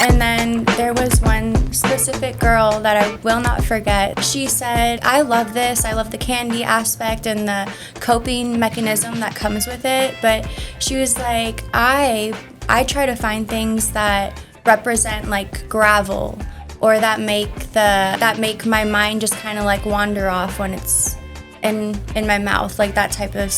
And then there was one specific girl that I will not forget. She said, I love this. I love the candy aspect and the coping mechanism that comes with it. But she was like, I try to find things that represent like gravel or that make my mind just kind of like wander off when it's in my mouth, like that type of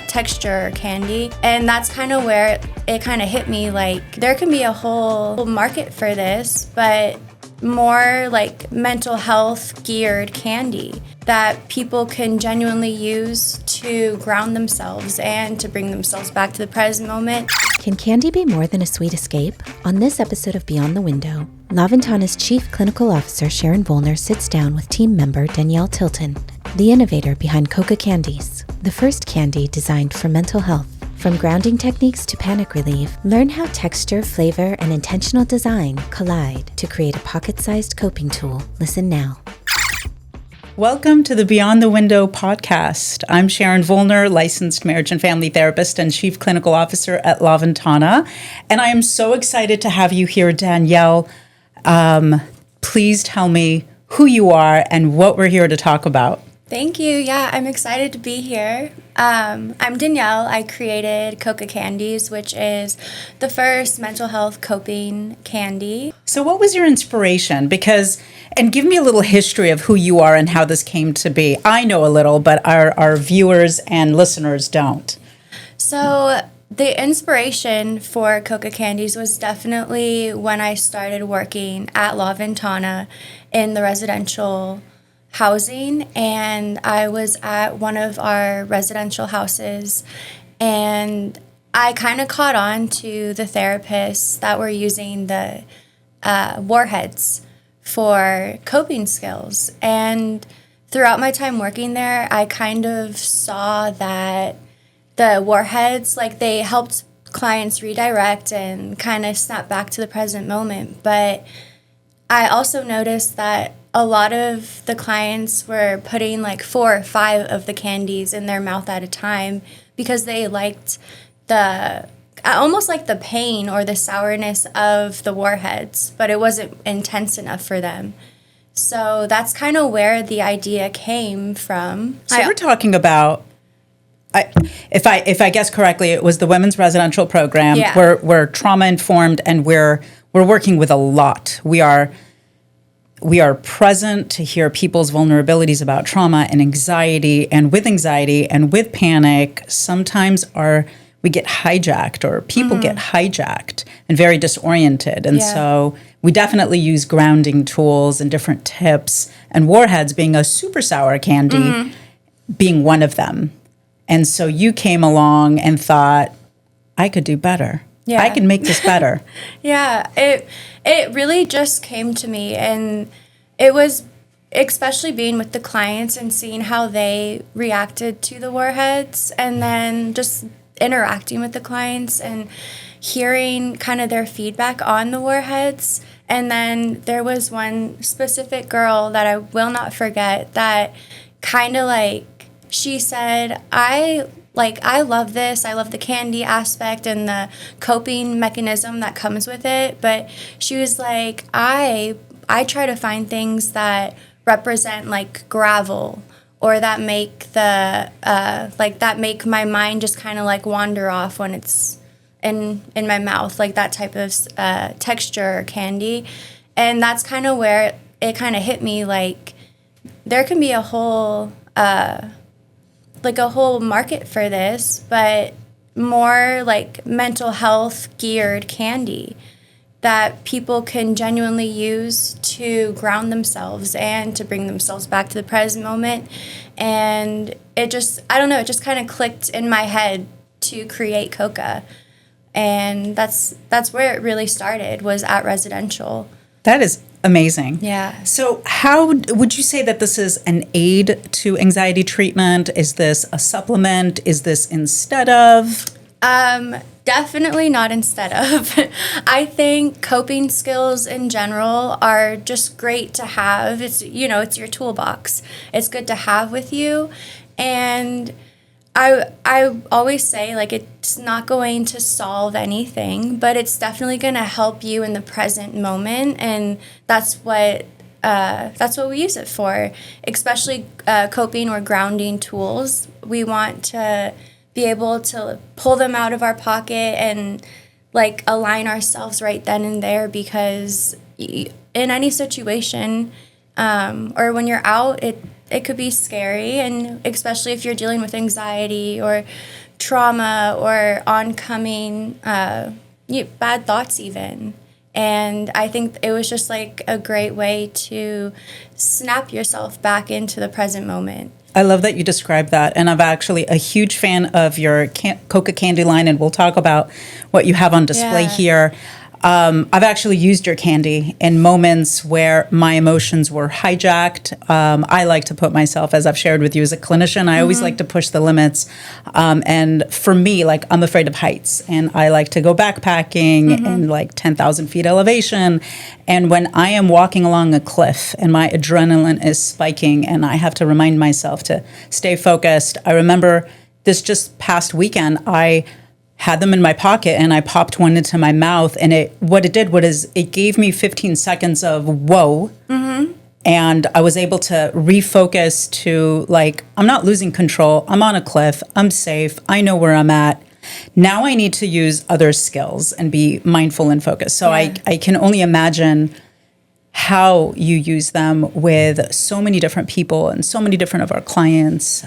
texture candy. And that's kind of where it kind of hit me, like there can be a whole market for this, but more like mental health geared candy that people can genuinely use to ground themselves and to bring themselves back to the present moment. Can candy be more than a sweet escape? On this episode of Beyond the Window, Ventana's Chief Clinical Officer Sharon Volner sits down with team member Danielle Tilton, the innovator behind Coca Candies, the first candy designed for mental health. From grounding techniques to panic relief, learn how texture, flavor, and intentional design collide to create a pocket-sized coping tool. Listen now. Welcome to the Beyond the Window podcast. I'm Sharon Volner, licensed marriage and family therapist and chief clinical officer at Ventana. And I am so excited to have you here, Danielle. Please tell me who you are and what we're here to talk about. Thank you. Yeah, I'm excited to be here. I'm Danielle. I created Coca Candies, which is the first mental health coping candy. So what was your inspiration? And give me a little history of who you are and how this came to be. I know a little, but our viewers and listeners don't. So the inspiration for Coca Candies was definitely when I started working at Ventana in the residential housing, and I was at one of our residential houses, and I kind of caught on to the therapists that were using the warheads for coping skills. And throughout my time working there, I kind of saw that the warheads, like they helped clients redirect and kind of snap back to the present moment. But I also noticed that a lot of the clients were putting like 4 or 5 of the candies in their mouth at a time because they liked almost like the pain or the sourness of the warheads, but it wasn't intense enough for them. So that's kind of where the idea came from. So we're talking about, if I guess correctly, it was the women's residential program. Yeah. We're trauma informed, and we're working with a lot. We are present to hear people's vulnerabilities about trauma and anxiety, and with panic, sometimes we get hijacked, or people get hijacked and very disoriented. And so we definitely use grounding tools and different tips, and warheads being a super sour candy being one of them. And so you came along and thought, I could do better. Yeah. I can make this better. Yeah, it really just came to me, and it was especially being with the clients and seeing how they reacted to the warheads, and then just interacting with the clients and hearing kind of their feedback on the warheads. And then there was one specific girl that I will not forget that kind of like, she said, I love this. I love the candy aspect and the coping mechanism that comes with it. But she was like, I try to find things that represent like gravel or that make make my mind just kind of like wander off when it's in my mouth, like that type of texture candy. And that's kind of where it kind of hit me, like there can be a whole market for this, but more like mental health geared candy that people can genuinely use to ground themselves and to bring themselves back to the present moment. And it just kind of clicked in my head to create Coca. And that's where it really started, was at residential. That is amazing. Yeah. So how would you say that this is an aid to anxiety treatment? Is this a supplement? Is this instead of? Definitely not instead of. I think coping skills in general are just great to have. It's your toolbox. It's good to have with you. And I always say, like, it's not going to solve anything, but it's definitely going to help you in the present moment, and that's what we use it for, especially coping or grounding tools. We want to be able to pull them out of our pocket and, like, align ourselves right then and there, because in any situation or when you're out, it could be scary, and especially if you're dealing with anxiety or trauma or oncoming bad thoughts even. And I think it was just like a great way to snap yourself back into the present moment. I love that you described that. And I'm actually a huge fan of your Coca Candy line, and we'll talk about what you have on display here. I've actually used your candy in moments where my emotions were hijacked. I like to put myself, as I've shared with you as a clinician, I always like to push the limits. And for me, like, I'm afraid of heights, and I like to go backpacking in like 10,000 feet elevation. And when I am walking along a cliff and my adrenaline is spiking and I have to remind myself to stay focused, I remember this just past weekend, I had them in my pocket and I popped one into my mouth, and it gave me 15 seconds of whoa. And I was able to refocus to, like, I'm not losing control. I'm on a cliff. I'm safe. I know where I'm at. Now I need to use other skills and be mindful and focused. So I can only imagine how you use them with so many different people and so many different of our clients.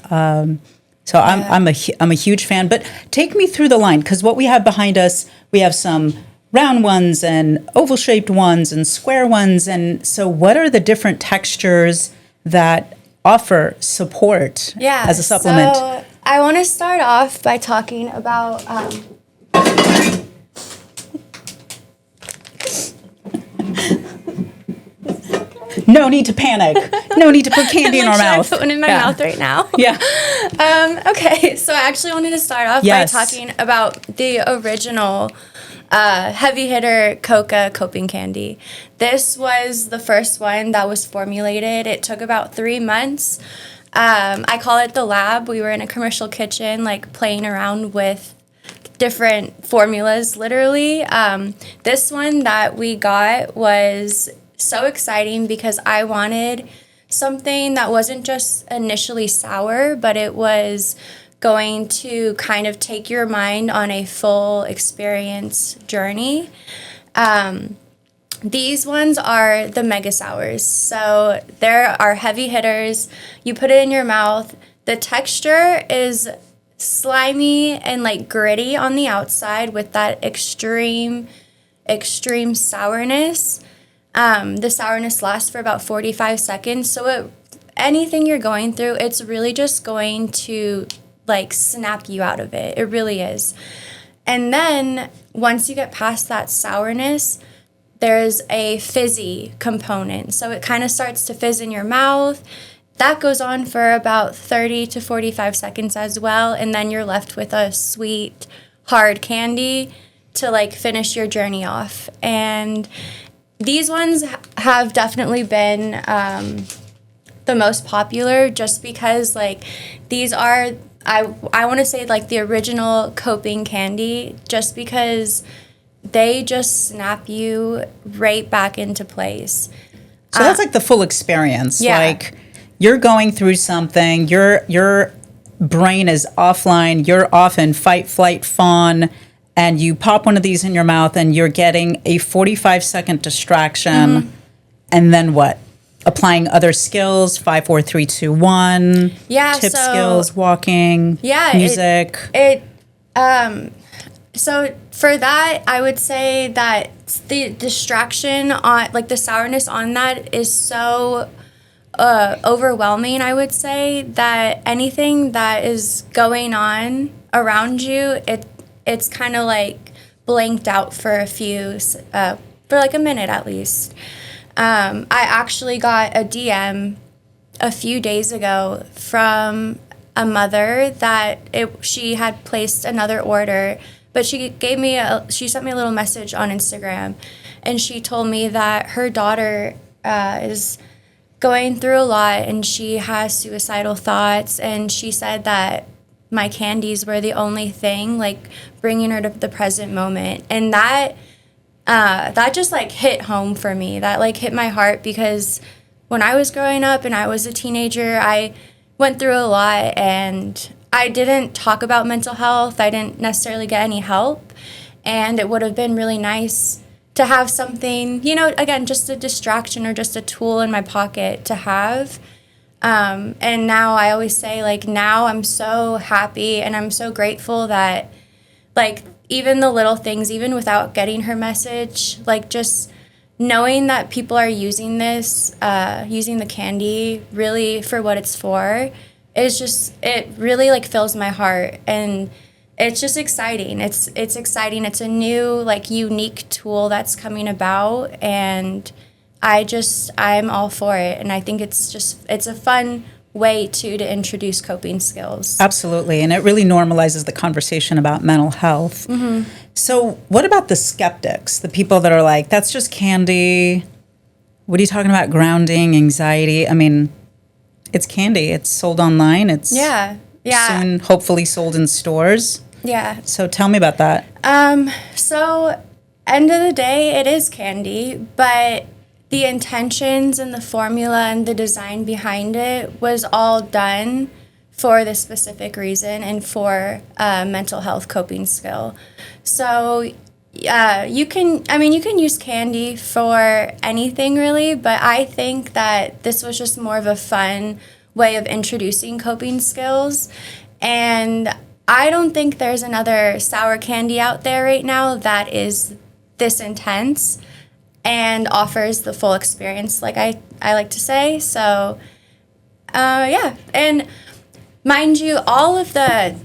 So I'm a huge fan. But take me through the line, because what we have behind us, we have some round ones and oval-shaped ones and square ones. And so what are the different textures that offer support as a supplement? So I want to start off by talking about no need to panic. No need to put candy in our mouth. Should I put one in my mouth right now? Yeah. Okay, so I actually wanted to start off by talking about the original heavy hitter Coca coping candy. This was the first one that was formulated. It took about 3 months. I call it the lab. We were in a commercial kitchen, like, playing around with different formulas, literally. This one that we got was so exciting because I wanted something that wasn't just initially sour, but it was going to kind of take your mind on a full experience journey. These ones are the mega sours. So there are heavy hitters. You put it in your mouth. The texture is slimy and, like, gritty on the outside with that extreme sourness. The sourness lasts for about 45 seconds. So anything you're going through, it's really just going to, like, snap you out of it. It really is. And then once you get past that sourness, there's a fizzy component. So it kind of starts to fizz in your mouth. That goes on for about 30 to 45 seconds as well. And then you're left with a sweet, hard candy to, like, finish your journey off. And these ones have definitely been the most popular just because, like, these are, I want to say, like, the original coping candy, just because they just snap you right back into place. So that's like the full experience. Yeah. Like, you're going through something, your brain is offline, you're off in fight, flight, fawn, and you pop one of these in your mouth and you're getting a 45-second distraction. And then what? Applying other skills, 5, 4, 3, 2, 1. Yeah, tip so, skills, walking, music. So for that, I would say that the distraction on, like, the sourness on that is so overwhelming, I would say, that anything that is going on around you, it's kind of, like, blanked out for like a minute at least. I actually got a DM a few days ago from a mother that she had placed another order, but she sent me a little message on Instagram, and she told me that her daughter is going through a lot and she has suicidal thoughts, and she said that my candies were the only thing, like bringing her to the present moment. And that just like hit home for me. That like hit my heart, because when I was growing up and I was a teenager, I went through a lot, and I didn't talk about mental health. I didn't necessarily get any help. And it would have been really nice to have something, again, just a distraction or just a tool in my pocket to have. And now I always say, like, now I'm so happy and I'm so grateful that, like, even the little things, even without getting her message, like, just knowing that people are using this, using the candy really for what it's for, is just, it really, like, fills my heart. And it's just exciting. It's exciting. It's a new, like, unique tool that's coming about, and I'm all for it. And I think it's a fun way to introduce coping skills. Absolutely. And it really normalizes the conversation about mental health. Mm-hmm. So what about the skeptics, the people that are like, that's just candy? What are you talking about? Grounding, anxiety? I mean, it's candy. It's sold online. It's soon hopefully sold in stores. Yeah. So tell me about that. So end of the day, it is candy, but the intentions and the formula and the design behind it was all done for this specific reason and for mental health coping skill. So you can use candy for anything really, but I think that this was just more of a fun way of introducing coping skills. And I don't think there's another sour candy out there right now that is this intense and offers the full experience, like I like to say. So, and mind you, all of the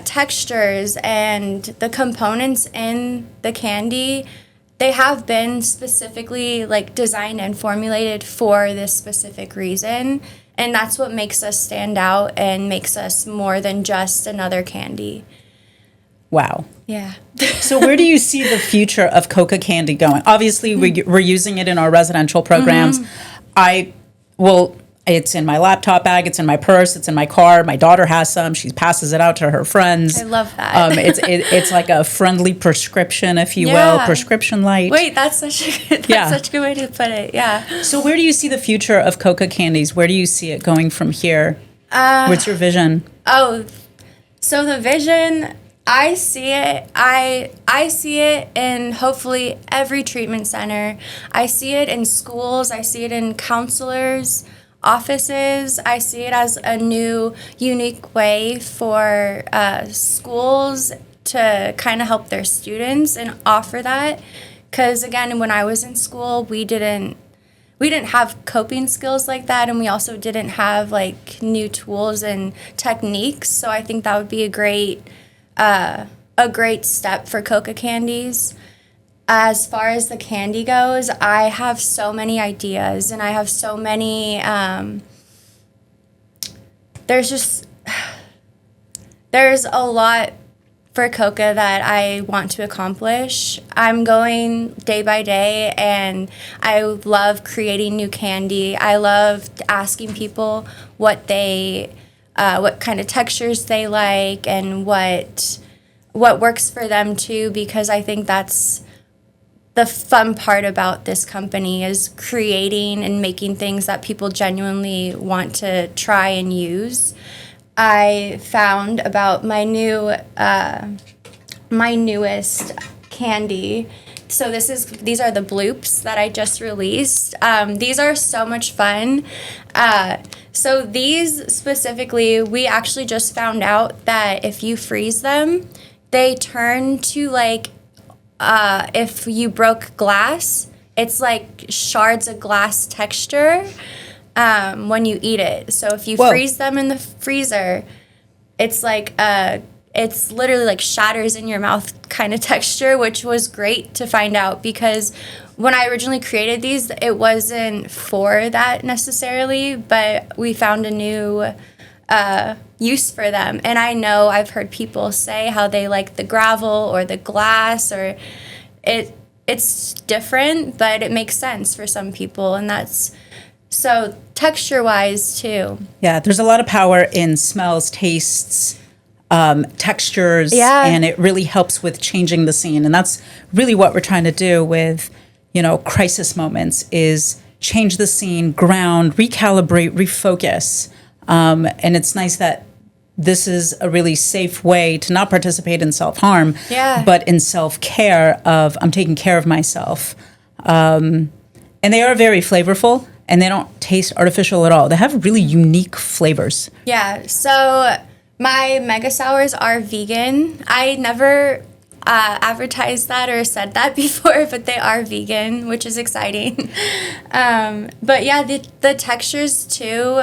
textures and the components in the candy, they have been specifically like designed and formulated for this specific reason, and that's what makes us stand out and makes us more than just another candy. Wow. Yeah. So where do you see the future of Coca Candy going? Obviously, we're using it in our residential programs. Mm-hmm. It's in my laptop bag. It's in my purse. It's in my car. My daughter has some. She passes it out to her friends. I love that. It's like a friendly prescription, if you will, prescription light. Wait, that's such a good way to put it. Yeah. So where do you see the future of Coca Candies? Where do you see it going from here? What's your vision? So the vision, I see it. I see it in hopefully every treatment center. I see it in schools. I see it in counselors' offices. I see it as a new, unique way for schools to kind of help their students and offer that. Because again, when I was in school, we didn't have coping skills like that, and we also didn't have like new tools and techniques. So I think that would be a great step for Coca Candies. As far as the candy goes, I have so many ideas, and I have so many, there's a lot for Coca that I want to accomplish. I'm going day by day, and I love creating new candy. I love asking people what kind of textures they like and what works for them too, because I think that's the fun part about this company, is creating and making things that people genuinely want to try and use. I found about my newest candy. So these are the bloops that I just released. These are so much fun. So these specifically, we actually just found out that if you freeze them, they turn to like, if you broke glass, it's like shards of glass texture when you eat it. So if you freeze them in the freezer, it's like it's literally like shatters in your mouth kind of texture, which was great to find out, because when I originally created these, it wasn't for that necessarily, but we found a new use for them. And I know I've heard people say how they like the gravel or the glass, or it's different, but it makes sense for some people, and that's so texture wise too. Yeah, there's a lot of power in smells, tastes, textures, Yeah. and it really helps with changing the scene. And that's really what we're trying to do with, crisis moments is change the scene, ground, recalibrate, refocus. And it's nice that this is a really safe way to not participate in self-harm, but in self-care of I'm taking care of myself. And they are very flavorful, and they don't taste artificial at all. They have really unique flavors. Yeah, so my mega sours are vegan. I never advertised that or said that before, but they are vegan, which is exciting. But yeah, the textures too,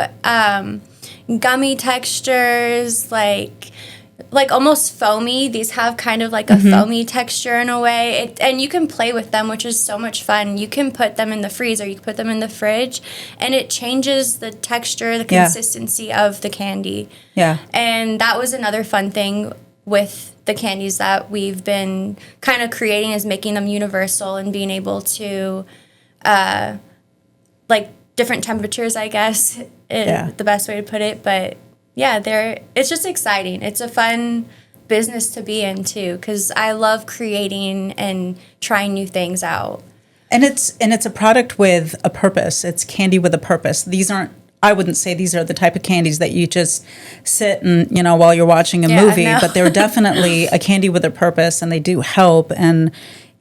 gummy textures, like almost foamy. These have kind of like a foamy texture in a way. And you can play with them, which is so much fun. You can put them in the freezer, you can put them in the fridge, and it changes the texture, the consistency of the candy. Yeah. And that was another fun thing with the candies that we've been kind of creating, is making them universal and being able to, like different temperatures, I guess, is the best way to put it. But yeah, it's just exciting. It's a fun business to be in too, because I love creating and trying new things out. And it's a product with a purpose. It's candy with a purpose. I wouldn't say these are the type of candies that you just sit and, while you're watching a movie, but they're definitely a candy with a purpose, and they do help. And,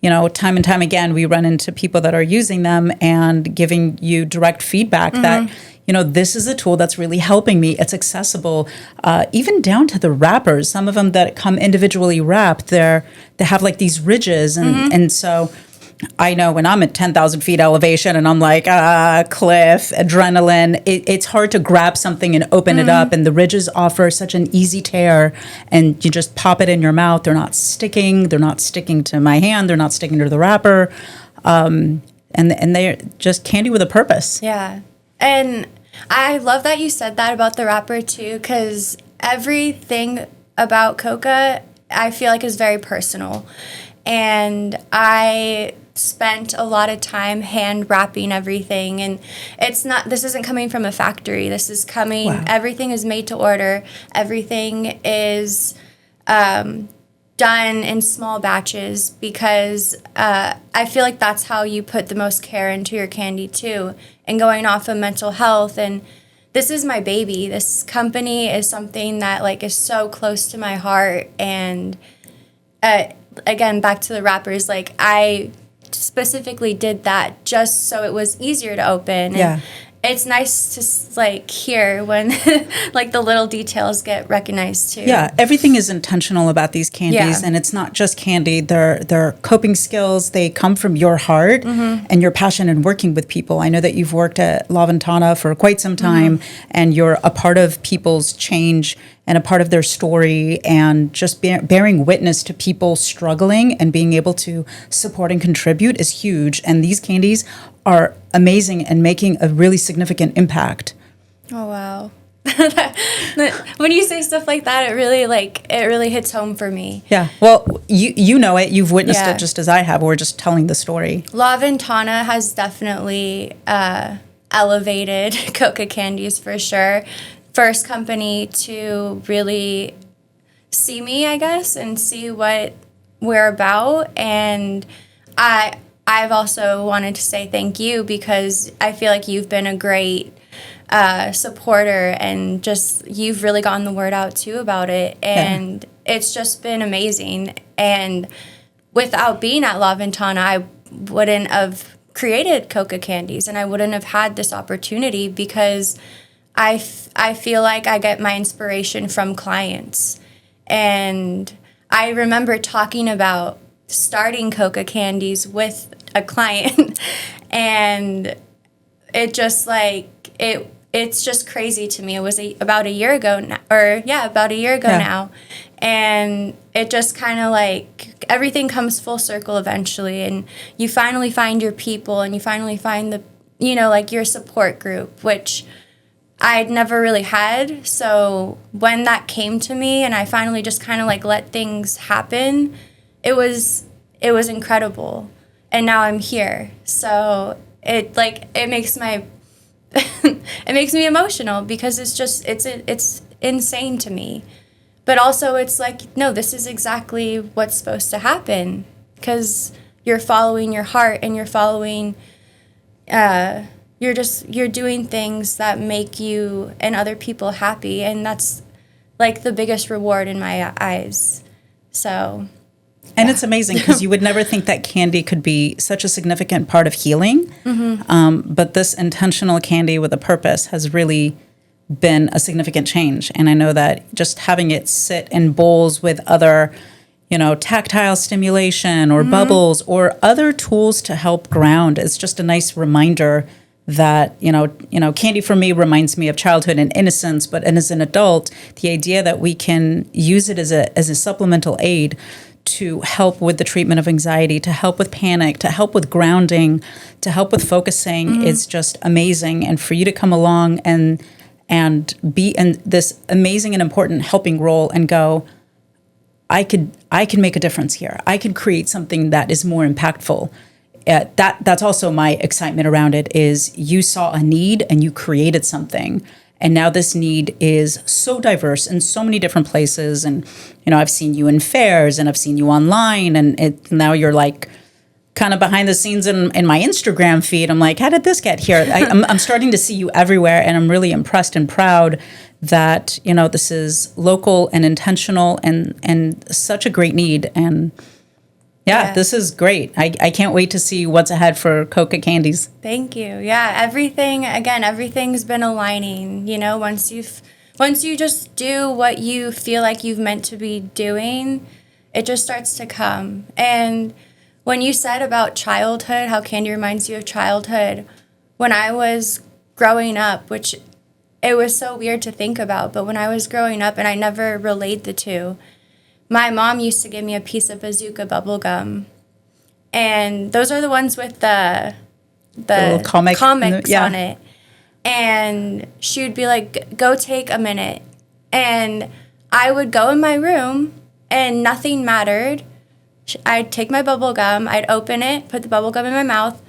time and time again, we run into people that are using them and giving you direct feedback that, this is a tool that's really helping me. It's accessible, even down to the wrappers. Some of them that come individually wrapped, they have like these ridges. And so I know when I'm at 10,000 feet elevation and I'm like, cliff, adrenaline, it's hard to grab something and open it up. And the ridges offer such an easy tear, and you just pop it in your mouth. They're not sticking. They're not sticking to my hand. They're not sticking to the wrapper. And they're just candy with a purpose. Yeah. And I love that you said that about the wrapper too, because everything about Coca, I feel like, is very personal. And I spent a lot of time hand wrapping everything, and this isn't coming from a factory. This is coming, everything is made to order. Everything is done in small batches, because I feel like that's how you put the most care into your candy too. And going off of mental health, and this is my baby. This company is something that like is so close to my heart. And again, back to the wrappers, like I specifically did that just so it was easier to open. And it's nice to like hear when like the little details get recognized too. Yeah, everything is intentional about these candies, and it's not just candy. They're coping skills. They come from your heart and your passion in working with people. I know that you've worked at La Ventana for quite some time, and you're a part of people's change and a part of their story, and just bearing witness to people struggling and being able to support and contribute is huge. And these candies are amazing and making a really significant impact. Oh, wow. When you say stuff like that, it really hits home for me. Yeah. Well, you know it. You've witnessed it just as I have. We're just telling the story. La Ventana has definitely elevated Coca Candies for sure. First company to really see me, I guess, and see what we're about. And I've also wanted to say thank you, because I feel like you've been a great supporter, and just you've really gotten the word out too about it. And it's just been amazing. And without being at La Ventana, I wouldn't have created Coca Candies, and I wouldn't have had this opportunity, because I feel like I get my inspiration from clients. And I remember talking about starting Coca Candies with a client, and it just like it's just crazy to me. It was about a year ago now, now, and it just kind of like everything comes full circle eventually, and you finally find your people, and you finally find the like your support group, which I'd never really had. So when that came to me and I finally just kind of like let things happen, it was incredible. And now I'm here. So it makes it makes me emotional, because it's insane to me. But also it's like, no, this is exactly what's supposed to happen, because you're following your heart and you're following, you're doing things that make you and other people happy. And that's like the biggest reward in my eyes. So. And it's amazing because you would never think that candy could be such a significant part of healing. But this intentional candy with a purpose has really been a significant change. And I know that just having it sit in bowls with other, tactile stimulation or bubbles or other tools to help ground is just a nice reminder that, candy for me reminds me of childhood and innocence. But as an adult, the idea that we can use it as a supplemental aid to help with the treatment of anxiety, to help with panic, to help with grounding, to help with focusing is just amazing. And for you to come along and be in this amazing and important helping role and go, I can make a difference here. I could create something that is more impactful. That's also my excitement around it, is you saw a need and you created something. And now this need is so diverse in so many different places. And, I've seen you in fairs and I've seen you online, and now you're like kind of behind the scenes in my Instagram feed. I'm like, how did this get here? I'm starting to see you everywhere, and I'm really impressed and proud that, this is local and intentional and such a great need. And yeah, this is great. I can't wait to see what's ahead for Coca Candies. Thank you. Yeah, everything's been aligning. Once you just do what you feel like you've meant to be doing, it just starts to come. And when you said about childhood, how candy reminds you of childhood, when I was growing up, which it was so weird to think about, but when I was growing up, and I never relayed the two, my mom used to give me a piece of bazooka bubble gum, and those are the ones with the little comics on it. And she would be like, go take a minute. And I would go in my room and nothing mattered. I'd take my bubble gum, I'd open it, put the bubble gum in my mouth,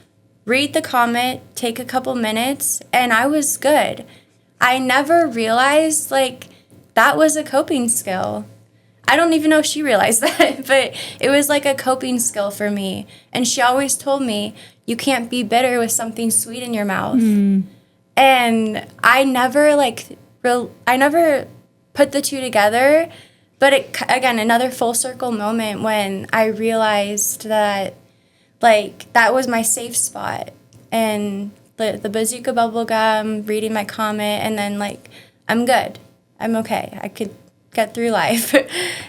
read the comment, take a couple minutes, and I was good. I never realized that was a coping skill. I don't even know if she realized that, but it was like a coping skill for me. And she always told me, you can't be bitter with something sweet in your mouth. And I never I never put the two together, but again, another full circle moment when I realized that that was my safe spot. And the bazooka bubble gum, reading my comment, and then I'm good. I'm okay. I could get through life.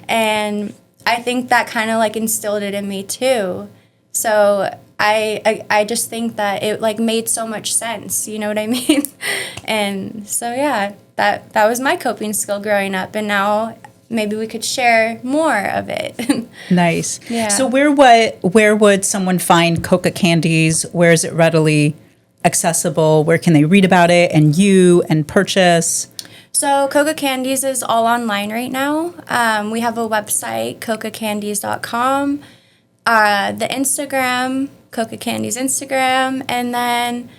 And I think that kind of instilled it in me too. So I just think that it made so much sense, you know what I mean? And so yeah, that was my coping skill growing up, and now maybe we could share more of it. Nice. Yeah. So where would someone find Coca Candies? Where is it readily accessible? Where can they read about it and purchase? So Coca Candies is all online right now. We have a website, cocacandies.com. The Instagram, Coca Candies Instagram, and then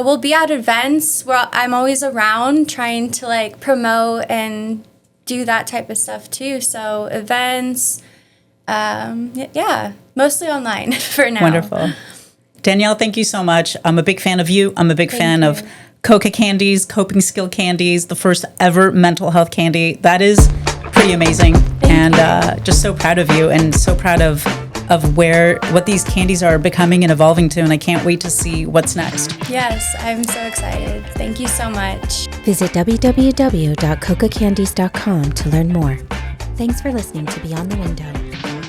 we'll be at events where I'm always around trying to promote and do that type of stuff too. So events, mostly online for now. Wonderful. Danielle, thank you so much. I'm a big fan of you. I'm a big fan of Coca Candies, Coping Skill Candies, the first ever mental health candy. That is pretty amazing. And just so proud of you, and so proud of what these candies are becoming and evolving to. And I can't wait to see what's next. Yes, I'm so excited. Thank you so much. Visit www.cocacandies.com to learn more. Thanks for listening to Beyond the Window.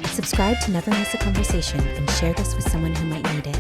Subscribe to never miss a conversation and share this with someone who might need it.